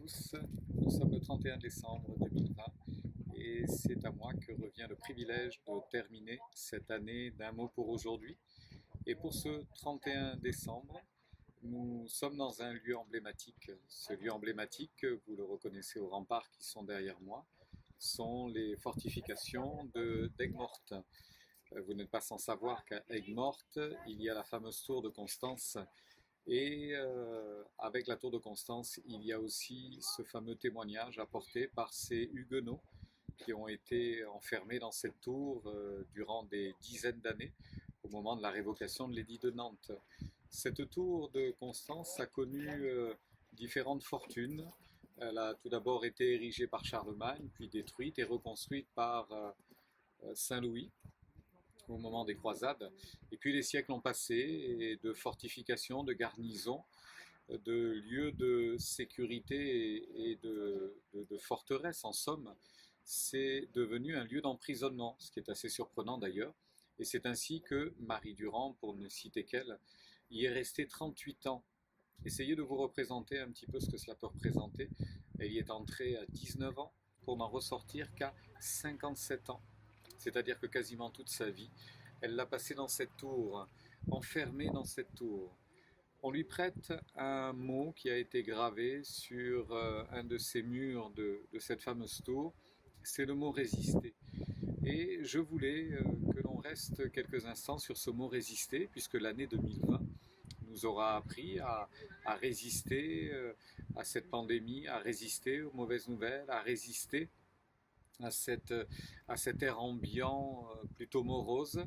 tous, nous sommes le 31 décembre 2020 et c'est à moi que revient le privilège de terminer cette année d'un mot pour aujourd'hui. Et pour ce 31 décembre, nous sommes dans un lieu emblématique. Ce lieu emblématique, vous le reconnaissez aux remparts qui sont derrière moi, sont les fortifications d'Aigues-Mortes. Vous n'êtes pas sans savoir qu'à Aigues-Mortes, il y a la fameuse tour de Constance. Et avec la tour de Constance, il y a aussi ce fameux témoignage apporté par ces huguenots qui ont été enfermés dans cette tour durant des dizaines d'années au moment de la révocation de l'édit de Nantes. Cette tour de Constance a connu différentes fortunes. Elle a tout d'abord été érigée par Charlemagne, puis détruite et reconstruite par Saint-Louis au moment des croisades. Et puis les siècles ont passé et de fortifications, de garnisons, de lieux de sécurité et de forteresse en somme, c'est devenu un lieu d'emprisonnement, ce qui est assez surprenant d'ailleurs. Et c'est ainsi que Marie Durand, pour ne citer qu'elle, y est restée 38 ans. Essayez de vous représenter un petit peu ce que cela peut représenter. Elle y est entrée à 19 ans pour n'en ressortir qu'à 57 ans. C'est-à-dire que quasiment toute sa vie, elle l'a passée dans cette tour, enfermée dans cette tour. On lui prête un mot qui a été gravé sur un de ces murs de cette fameuse tour, c'est le mot résister. Et je voulais que l'on reste quelques instants sur ce mot résister, puisque l'année 2020 nous aura appris à résister à cette pandémie, à résister aux mauvaises nouvelles, à résister à cet air ambiant plutôt morose.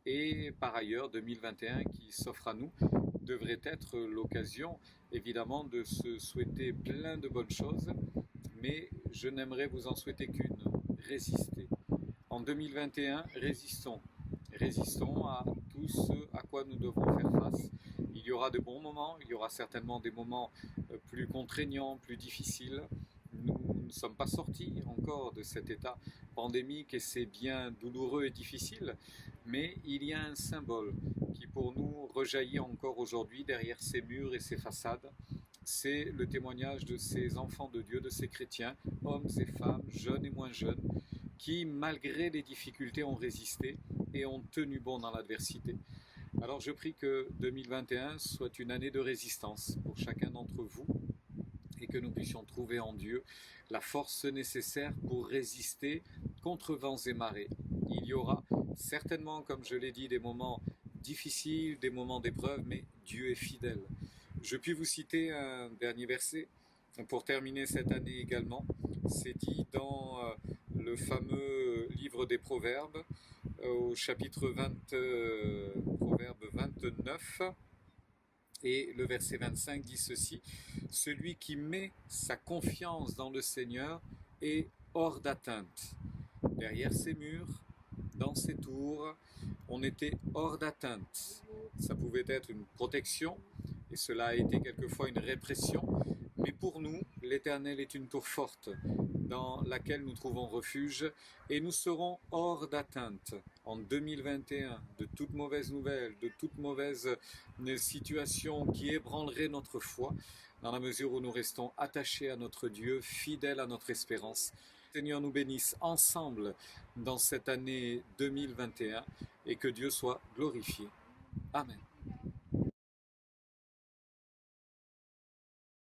Et par ailleurs, 2021 qui s'offre à nous devrait être l'occasion évidemment de se souhaiter plein de bonnes choses, mais je n'aimerais vous en souhaiter qu'une, résister. En 2021, résistons. Résistons à tout ce à quoi nous devrons faire face. Il y aura de bons moments, il y aura certainement des moments plus contraignants, plus difficiles. Nous ne sommes pas sortis encore de cet état pandémique et c'est bien douloureux et difficile, mais il y a un symbole qui pour nous rejaillit encore aujourd'hui derrière ces murs et ces façades. C'est le témoignage de ces enfants de Dieu, de ces chrétiens, hommes et femmes, jeunes et moins jeunes, qui malgré les difficultés ont résisté et ont tenu bon dans l'adversité. Alors je prie que 2021 soit une année de résistance pour chacun d'entre vous, et que nous puissions trouver en Dieu la force nécessaire pour résister contre vents et marées. Il y aura certainement, comme je l'ai dit, des moments difficiles, des moments d'épreuve, mais Dieu est fidèle. Je puis vous citer un dernier verset pour terminer cette année également. C'est dit dans le fameux livre des Proverbes, au chapitre 20, Proverbe 29, et le verset 25 dit ceci: « Celui qui met sa confiance dans le Seigneur est hors d'atteinte. » Derrière ces murs, dans ces tours, on était hors d'atteinte. Ça pouvait être une protection, et cela a été quelquefois une répression, mais pour nous, l'Éternel est une tour forte, dans laquelle nous trouvons refuge, et nous serons hors d'atteinte en 2021 de toute mauvaise nouvelle, de toute mauvaise situation qui ébranlerait notre foi, dans la mesure où nous restons attachés à notre Dieu, fidèles à notre espérance. Seigneur nous bénisse ensemble dans cette année 2021 et que Dieu soit glorifié. Amen.